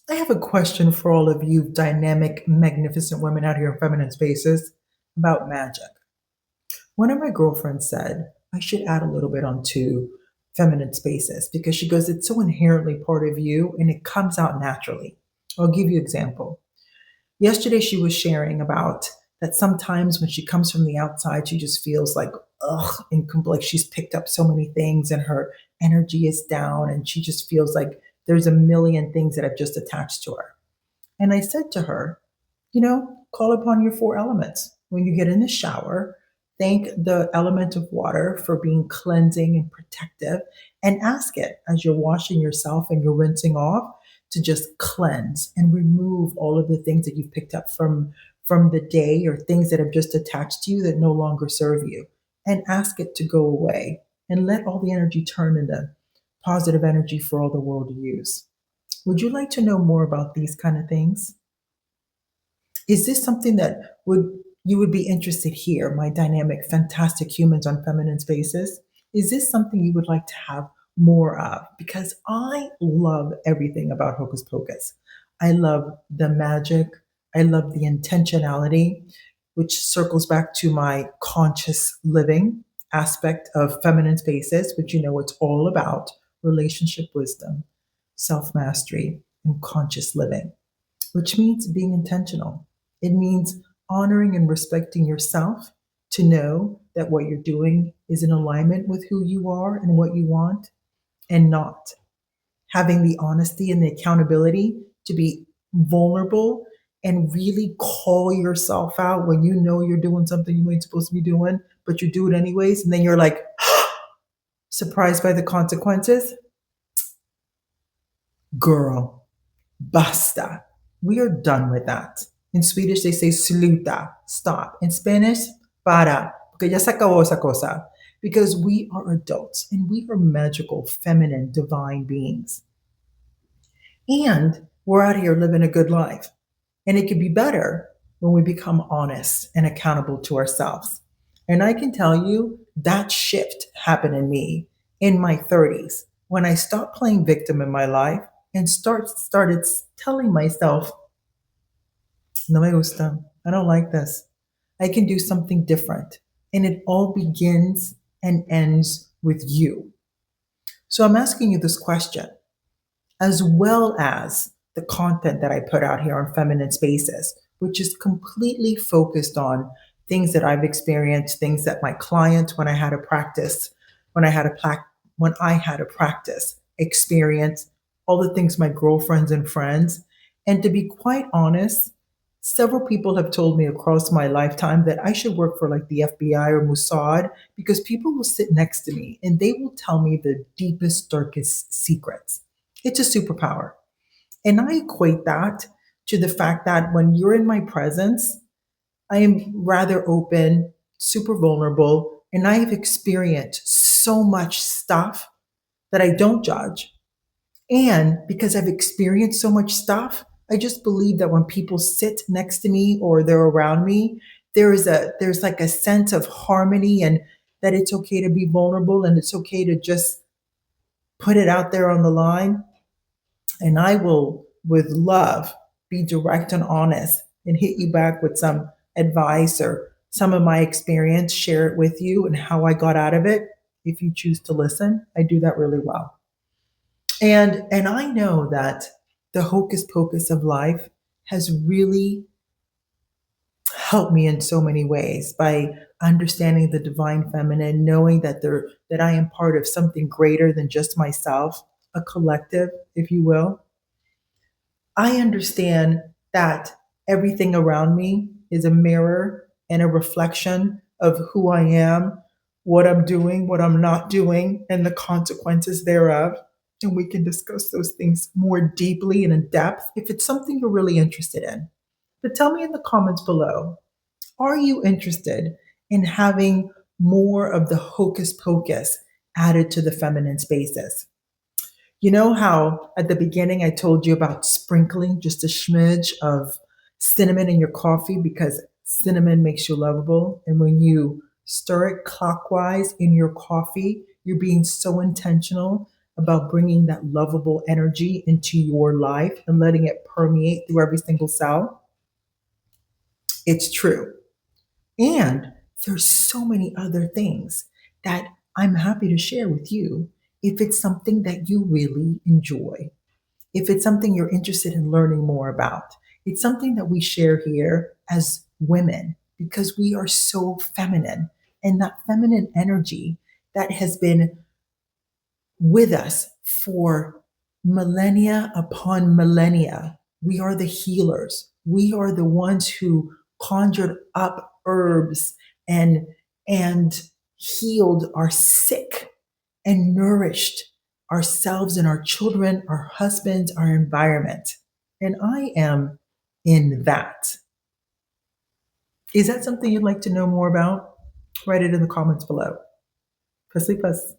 I have a question for all of you dynamic, magnificent women out here in feminine spaces about magic. One of my girlfriends said I should add a little bit onto feminine spaces because she goes, it's so inherently part of you and it comes out naturally. I'll give you an example. Yesterday, she was sharing about that sometimes when she comes from the outside, she just feels like, ugh, like she's picked up so many things and her energy is down and she just feels like there's a million things that have just attached to her. And I said to her, call upon your four elements. When you get in the shower, thank the element of water for being cleansing and protective, and ask it as you're washing yourself and you're rinsing off to just cleanse and remove all of the things that you've picked up from the day or things that have just attached to you that no longer serve you, and ask it to go away and let all the energy turn into positive energy for all the world to use. Would you like to know more about these kind of things? Is this something that would you would be interested here, my dynamic, fantastic humans on feminine spaces? Is this something you would like to have more of? Because I love everything about Hocus Pocus. I love the magic. I love the intentionality, which circles back to my conscious living aspect of feminine spaces, which it's all about relationship wisdom, self mastery, and conscious living, which means being intentional. It means honoring and respecting yourself to know that what you're doing is in alignment with who you are and what you want, and not having the honesty and the accountability to be vulnerable and really call yourself out when you know you're doing something you ain't supposed to be doing, but you do it anyways. And then you're like, surprised by the consequences. Girl, basta. We are done with that. In Swedish, they say sluta, stop. In Spanish, para, porque ya se acabó esa cosa. Because we are adults and we are magical, feminine, divine beings. And we're out here living a good life. And it could be better when we become honest and accountable to ourselves. And I can tell you that shift happened in me in my 30s when I stopped playing victim in my life and started telling myself, no me gusta, I don't like this. I can do something different. And it all begins and ends with you. So I'm asking you this question, as well as the content that I put out here on Feminine Spaces, which is completely focused on things that I've experienced, things that my clients, when I had a practice, when I had a practice, experience, all the things my girlfriends and friends. And to be quite honest, several people have told me across my lifetime that I should work for like the FBI or Mossad, because people will sit next to me and they will tell me the deepest, darkest secrets. It's a superpower. And I equate that to the fact that when you're in my presence, I am rather open, super vulnerable, and I have experienced so much stuff that I don't judge. And because I've experienced so much stuff, I just believe that when people sit next to me or they're around me, there's like a sense of harmony, and that it's okay to be vulnerable and it's okay to just put it out there on the line. And I will, with love, be direct and honest and hit you back with some advice or some of my experience, share it with you and how I got out of it. If you choose to listen, I do that really well. And I know that the hocus pocus of life has really helped me in so many ways by understanding the divine feminine, knowing that I am part of something greater than just myself, a collective, if you will. I understand that everything around me is a mirror and a reflection of who I am, what I'm doing, what I'm not doing, and the consequences thereof. And we can discuss those things more deeply and in depth if it's something you're really interested in. But tell me in the comments below, are you interested in having more of the hocus pocus added to the feminine spaces? You know how at the beginning I told you about sprinkling just a smidge of cinnamon in your coffee because cinnamon makes you lovable? And when you stir it clockwise in your coffee, you're being so intentional about bringing that lovable energy into your life and letting it permeate through every single cell, it's true. And there's so many other things that I'm happy to share with you if it's something that you really enjoy, if it's something you're interested in learning more about. It's something that we share here as women because we are so feminine. And that feminine energy that has been with us for millennia upon millennia. We are the healers. We are the ones who conjured up herbs and and healed our sick and nourished ourselves and our children, our husbands, our environment. And I am in that. Is that something you'd like to know more about? Write it in the comments below. Pussy puss.